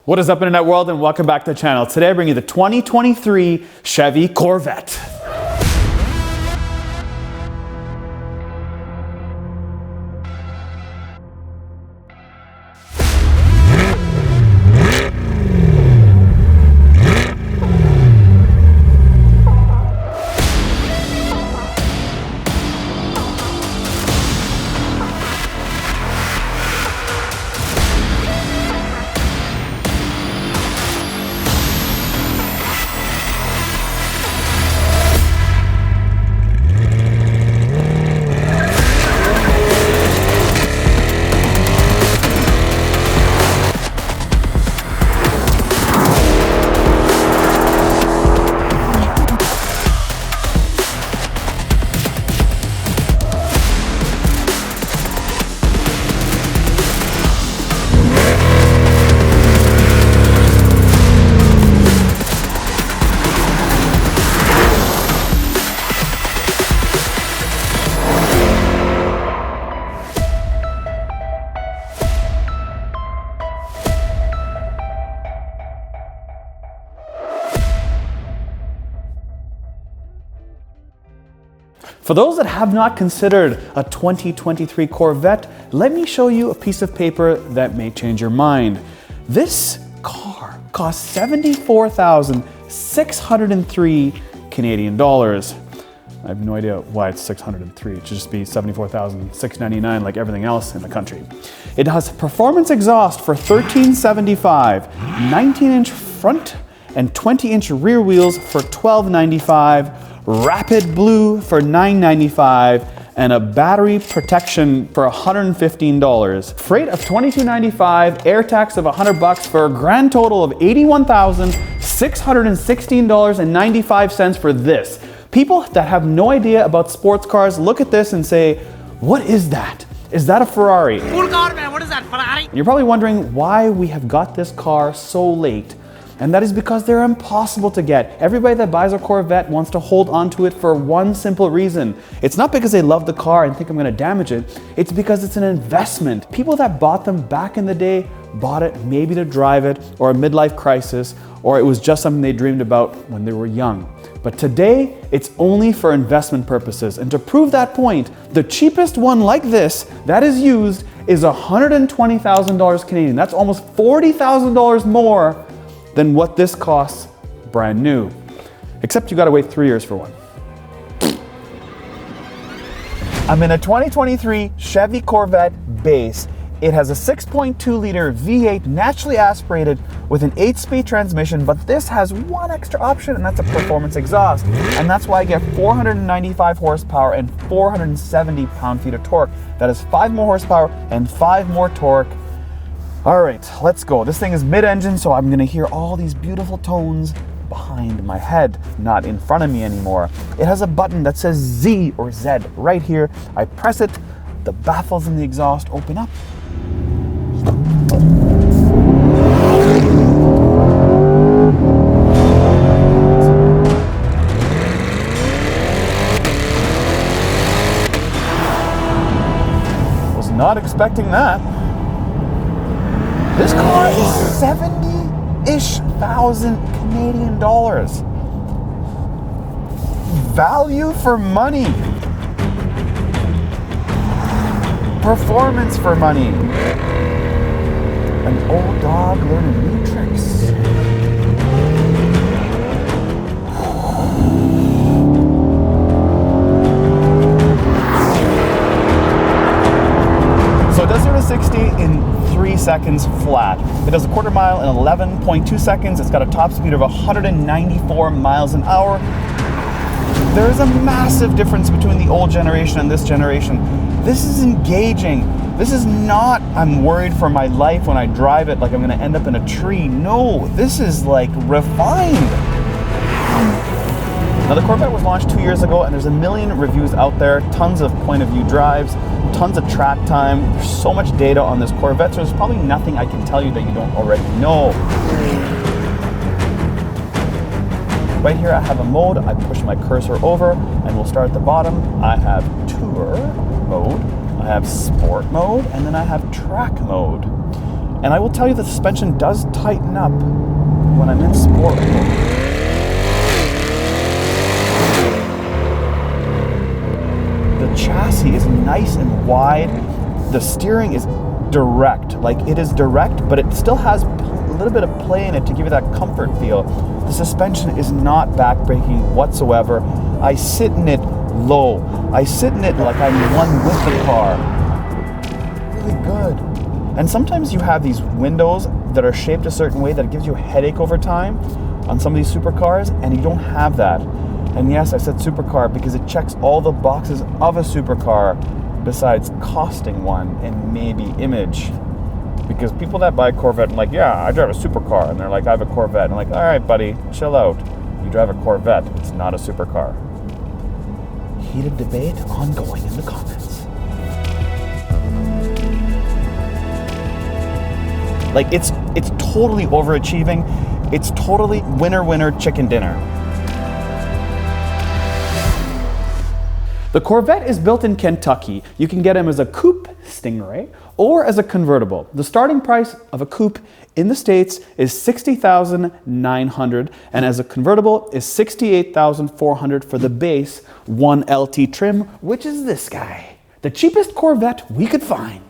What is up, Internet world, and welcome back to the channel. Today I bring you the 2023 Chevy Corvette. For those that have not considered a 2023 Corvette, let me show you a piece of paper that may change your mind. This car costs 74,603 Canadian dollars. I have no idea why it's 603. It should just be 74,699 like everything else in the country. It has performance exhaust for $1,375, 19-inch front and 20-inch rear wheels for $1,295, Rapid Blue for $995, and a battery protection for $115. Freight of $22.95, air tax of $100 for a grand total of $81,616.95 for this. People that have no idea about sports cars look at this and say, what is that? Is that a Ferrari? Cool car, man. What is that, Ferrari? You're probably wondering why we have got this car so late. And that is because they're impossible to get. Everybody that buys a Corvette wants to hold on to it for one simple reason. It's not because they love the car and think I'm gonna damage it. It's because it's an investment. People that bought them back in the day bought it maybe to drive it, or a midlife crisis, or it was just something they dreamed about when they were young. But today, it's only for investment purposes. And to prove that point, the cheapest one like this that is used is $120,000 Canadian. That's almost $40,000 more than what this costs brand new. Except you gotta wait 3 years for one. I'm in a 2023 Chevy Corvette base. It has a 6.2 liter V8 naturally aspirated with an 8-speed transmission, but this has one extra option, and that's a performance exhaust. And that's why I get 495 horsepower and 470 pound-feet of torque. That is 5 more horsepower and 5 more torque. All right, let's go. This thing is mid-engine, so I'm gonna hear all these beautiful tones behind my head, not in front of me anymore. It has a button that says Z or Z right here. I press it, the baffles in the exhaust open up. Was not expecting that. This car is 70-ish thousand Canadian dollars. Value for money. Performance for money. An old dog learning new tricks. So it does 0 to 60 in 3 seconds flat. It does a quarter mile in 11.2 seconds. It's got a top speed of 194 miles an hour. There is a massive difference between the old generation and this generation. This is engaging. This is not, I'm worried for my life when I drive it like I'm gonna end up in a tree. No, this is like refined. Now the Corvette was launched 2 years ago, and there's a million reviews out there, tons of point of view drives, tons of track time. There's so much data on this Corvette, so there's probably nothing I can tell you that you don't already know. Right here I have a mode. I push my cursor over and we'll start at the bottom. I have tour mode, I have sport mode, and then I have track mode. And I will tell you the suspension does tighten up when I'm in sport mode. The chassis is nice and wide. The steering is direct. Like, it is direct, but it still has a little bit of play in it to give you that comfort feel. The suspension is not backbreaking whatsoever. I sit in it low. I sit in it like I'm one with the car. Really good. And sometimes you have these windows that are shaped a certain way that gives you a headache over time on some of these supercars, and you don't have that. And yes, I said supercar because it checks all the boxes of a supercar besides costing one and maybe image. Because people that buy a Corvette and like, yeah, I drive a supercar, and they're like, I have a Corvette. And I'm like, all right, buddy, chill out. You drive a Corvette, it's not a supercar. Heated debate ongoing in the comments. Like, it's totally overachieving. It's totally winner, winner, chicken dinner. The Corvette is built in Kentucky. You can get them as a coupe Stingray or as a convertible. The starting price of a coupe in the States is $60,900, and as a convertible is $68,400 for the base 1LT trim, which is this guy, the cheapest Corvette we could find.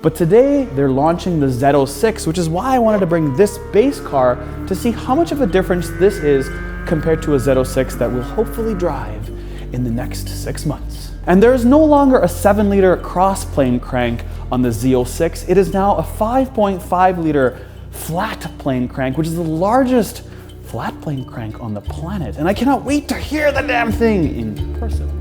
But today they're launching the Z06, which is why I wanted to bring this base car to see how much of a difference this is compared to a Z06 that we'll hopefully drive in the next 6 months. And there is no longer a 7-liter cross-plane crank on the Z06. It is now a 5.5-liter flat plane crank, which is the largest flat plane crank on the planet. And I cannot wait to hear the damn thing in person.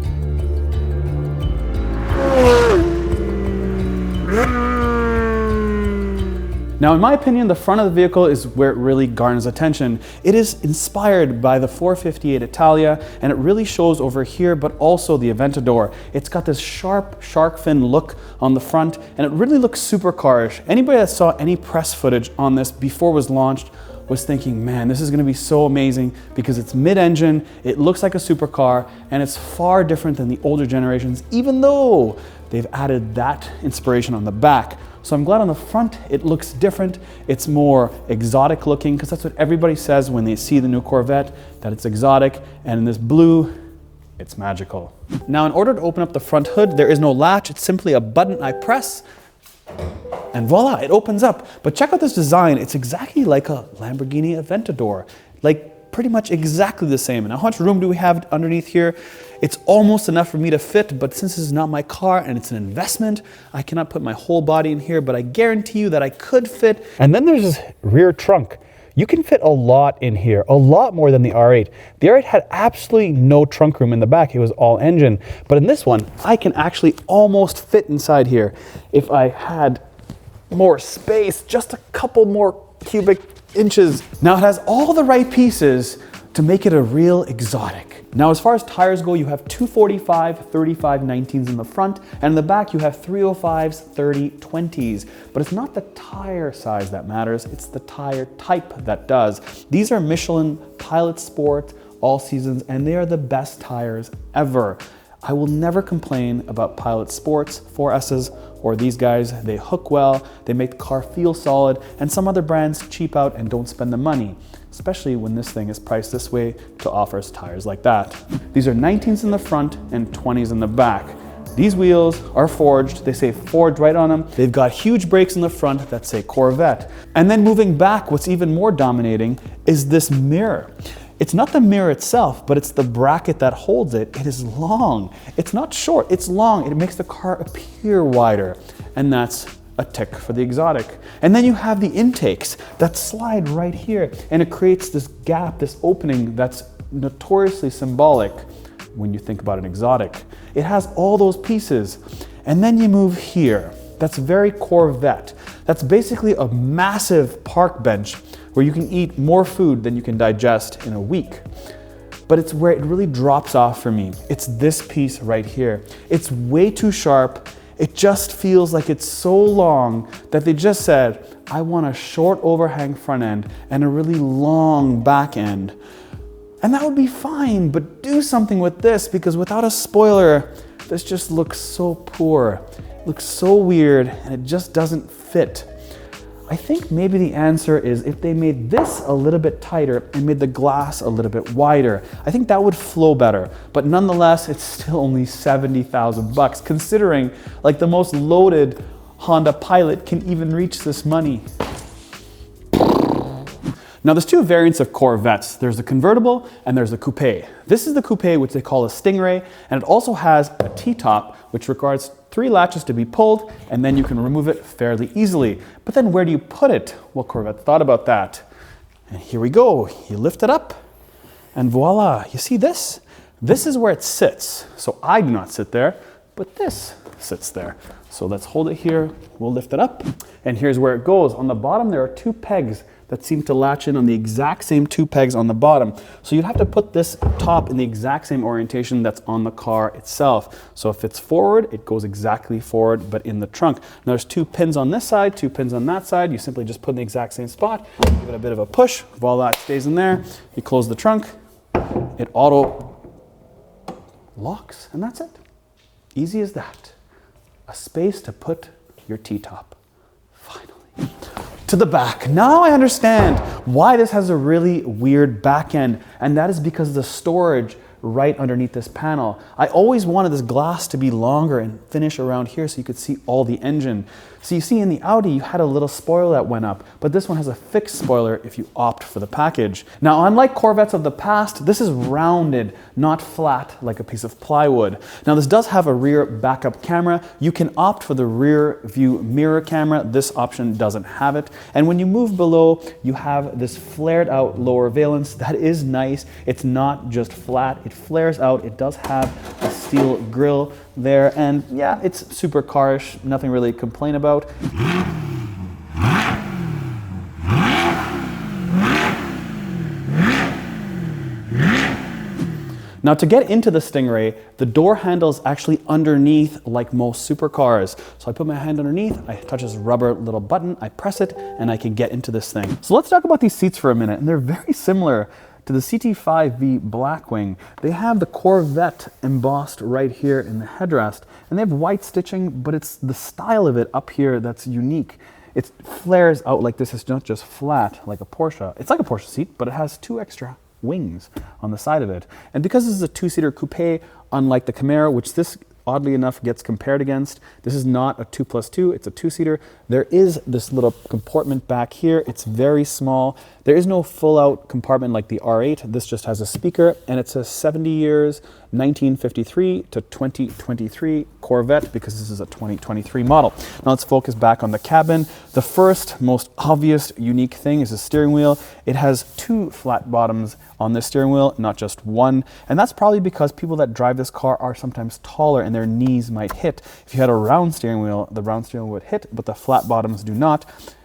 Now, in my opinion, the front of the vehicle is where it really garners attention. It is inspired by the 458 Italia, and it really shows over here, but also the Aventador. It's got this sharp shark fin look on the front, and it really looks supercarish. Anybody that saw any press footage on this before it was launched was thinking, man, this is gonna be so amazing because it's mid-engine, it looks like a supercar, and it's far different than the older generations, even though they've added that inspiration on the back. So I'm glad on the front it looks different. It's more exotic looking, because that's what everybody says when they see the new Corvette, that it's exotic, and in this blue, it's magical. Now, in order to open up the front hood, there is no latch. It's simply a button I press, and voila, it opens up. But check out this design. It's exactly like a Lamborghini Aventador, like pretty much exactly the same. And how much room do we have underneath here? It's almost enough for me to fit, but since this is not my car and it's an investment, I cannot put my whole body in here, but I guarantee you that I could fit. And then there's this rear trunk. You can fit a lot in here, a lot more than the R8. The R8 had absolutely no trunk room in the back. It was all engine. But in this one, I can actually almost fit inside here. If I had more space, just a couple more cubic inches. Now, it has all the right pieces to make it a real exotic. Now, as far as tires go, you have 245 35 19s in the front, and in the back you have 305s 30 20s. But it's not the tire size that matters, it's the tire type that does. These are Michelin Pilot Sport all seasons, and they are the best tires ever. I will never complain about Pilot Sports 4S's or these guys. They hook well, they make the car feel solid, and some other brands cheap out and don't spend the money, especially when this thing is priced this way to offer us tires like that. These are 19s in the front and 20s in the back. These wheels are forged, they say Ford right on them. They've got huge brakes in the front that say Corvette. And then moving back, what's even more dominating is this mirror. It's not the mirror itself, but it's the bracket that holds it. It is long. It's not short, it's long. It makes the car appear wider. And that's a tick for the exotic. And then you have the intakes that slide right here, and it creates this gap, this opening that's notoriously symbolic when you think about an exotic. It has all those pieces. And then you move here. That's very Corvette. That's basically a massive park bench where you can eat more food than you can digest in a week. But it's where it really drops off for me. It's this piece right here. It's way too sharp. It just feels like it's so long that they just said, I want a short overhang front end and a really long back end. And that would be fine, but do something with this, because without a spoiler, this just looks so poor. It looks so weird, and it just doesn't fit. I think maybe the answer is if they made this a little bit tighter and made the glass a little bit wider. I think that would flow better, but nonetheless, it's still only 70,000 bucks, considering like the most loaded Honda Pilot can even reach this money. Now there's two variants of Corvettes. There's the convertible and there's the coupe. This is the coupe, which they call a Stingray, and it also has a T-top, which requires 3 latches to be pulled, and then you can remove it fairly easily. But then where do you put it? Well, Corvette thought about that. And here we go. You lift it up, and voila. You see this? This is where it sits. So I do not sit there, but this sits there. So let's hold it here. We'll lift it up, and here's where it goes. On the bottom, there are 2 pegs that seem to latch in on the exact same 2 pegs on the bottom. So you'd have to put this top in the exact same orientation that's on the car itself. So if it's forward, it goes exactly forward, but in the trunk. Now there's 2 pins on this side, 2 pins on that side. You simply just put in the exact same spot, give it a bit of a push, voila, it stays in there. You close the trunk, it auto locks, and that's it. Easy as that. A space to put your T-top. Finally. To the back. Now I understand why this has a really weird back end, and that is because of the storage right underneath this panel. I always wanted this glass to be longer and finish around here so you could see all the engine. So you see in the Audi, you had a little spoiler that went up, but this one has a fixed spoiler if you opt for the package. Now, unlike Corvettes of the past, this is rounded, not flat like a piece of plywood. Now, this does have a rear backup camera. You can opt for the rear view mirror camera. This option doesn't have it. And when you move below, you have this flared out lower valence. That is nice. It's not just flat. It flares out. It does have a steel grille there, and yeah, it's super carish, nothing really to complain about. Now to get into the Stingray, the door handle is actually underneath like most supercars. So I put my hand underneath, I touch this rubber little button, I press it, and I can get into this thing. So let's talk about these seats for a minute, and they're very similar to the CT5V Blackwing. They have the Corvette embossed right here in the headrest, and they have white stitching, but it's the style of it up here that's unique. It flares out like this. It's not just flat like a Porsche. It's like a Porsche seat, but it has 2 extra wings on the side of it. And because this is a 2-seater coupe, unlike the Camaro, which this oddly enough gets compared against, this is not a 2+2, it's a 2-seater. There is this little compartment back here. It's very small. There is no full out compartment like the R8. This just has a speaker, and it says 70 years, 1953 to 2023 Corvette, because this is a 2023 model. Now let's focus back on the cabin. The first, most obvious, unique thing is the steering wheel. It has 2 flat bottoms on this steering wheel, not just 1. And that's probably because people that drive this car are sometimes taller and their knees might hit. If you had a round steering wheel, the round steering wheel would hit, but the flat bottoms do not.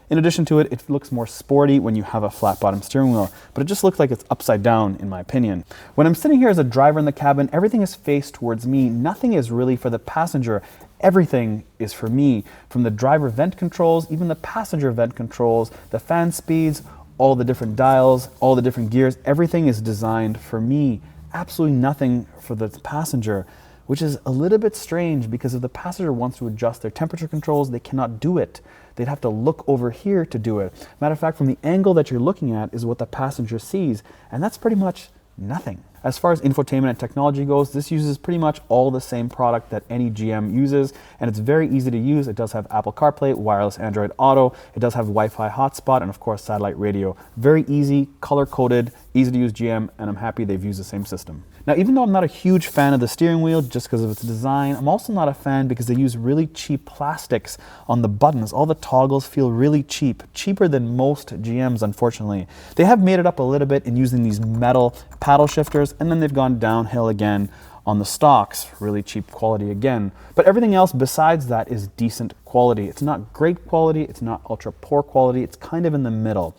In addition to it, it looks more sporty when you have a flat bottom steering wheel, but it just looks like it's upside down in my opinion. When I'm sitting here as a driver in the cabin, everything is faced towards me. Nothing is really for the passenger. Everything is for me. From the driver vent controls, even the passenger vent controls, the fan speeds, all the different dials, all the different gears, everything is designed for me. Absolutely nothing for the passenger, which is a little bit strange because if the passenger wants to adjust their temperature controls, they cannot do it. They'd have to look over here to do it. Matter of fact, from the angle that you're looking at is what the passenger sees, and that's pretty much nothing. As far as infotainment and technology goes, this uses pretty much all the same product that any GM uses, and it's very easy to use. It does have Apple CarPlay, wireless Android Auto, it does have Wi-Fi hotspot, and of course satellite radio. Very easy, color-coded, easy to use GM, and I'm happy they've used the same system. Now, even though I'm not a huge fan of the steering wheel just because of its design, I'm also not a fan because they use really cheap plastics on the buttons. All the toggles feel really cheap, cheaper than most GMs, unfortunately. They have made it up a little bit in using these metal paddle shifters, and then they've gone downhill again on the stocks, really cheap quality again. But everything else besides that is decent quality. It's not great quality, it's not ultra poor quality, it's kind of in the middle.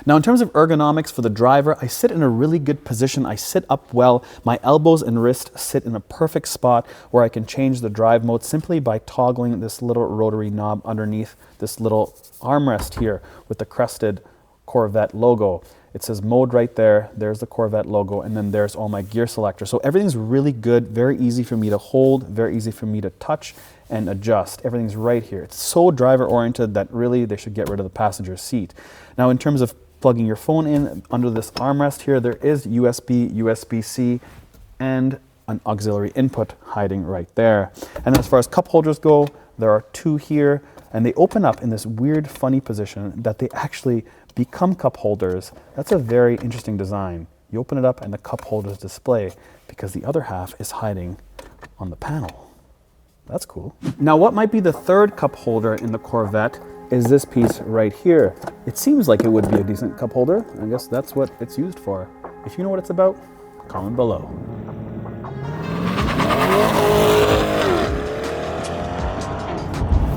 Now in terms of ergonomics for the driver, I sit in a really good position. I sit up well. My elbows and wrists sit in a perfect spot where I can change the drive mode simply by toggling this little rotary knob underneath this little armrest here with the crested Corvette logo. It says mode right there, there's the Corvette logo, and then there's all my gear selectors. So everything's really good, very easy for me to hold, very easy for me to touch, and adjust. Everything's right here. It's so driver oriented that really they should get rid of the passenger seat. Now in terms of plugging your phone in under this armrest here, there is USB, USB-C, and an auxiliary input hiding right there. And as far as cup holders go, there are two here, and they open up in this weird, funny position that they actually become cup holders. That's a very interesting design. You open it up and the cup holders display because the other half is hiding on the panel. That's cool. Now what might be the third cup holder in the Corvette is this piece right here. It seems like it would be a decent cup holder. I guess that's what it's used for. If you know what it's about, comment below.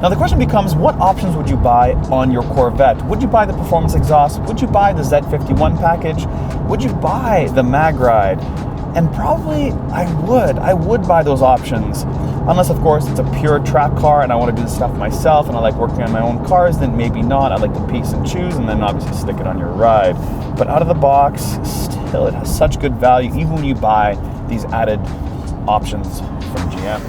Now the question becomes, what options would you buy on your Corvette? Would you buy the performance exhaust? Would you buy the Z51 package? Would you buy the mag ride? And probably I would buy those options. Unless, of course, it's a pure track car and I want to do the stuff myself and I like working on my own cars, then maybe not. I like to piece and choose and then obviously stick it on your ride. But out of the box, still it has such good value even when you buy these added options from GM.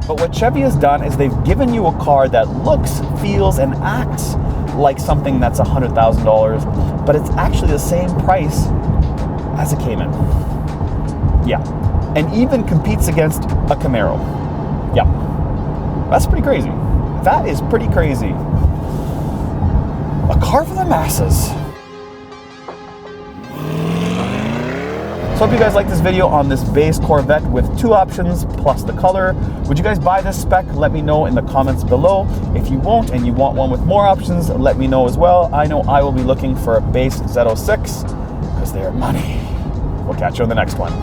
But what Chevy has done is they've given you a car that looks, feels, and acts like something that's $100,000, but it's actually the same price as a Cayman. Yeah. And even competes against a Camaro. Yeah. That's pretty crazy. That is pretty crazy. A car for the masses. So I hope you guys like this video on this base Corvette with two options plus the color. Would you guys buy this spec? Let me know in the comments below. If you won't and you want one with more options, let me know as well. I know I will be looking for a base Z06 because they are money. We'll catch you on the next one.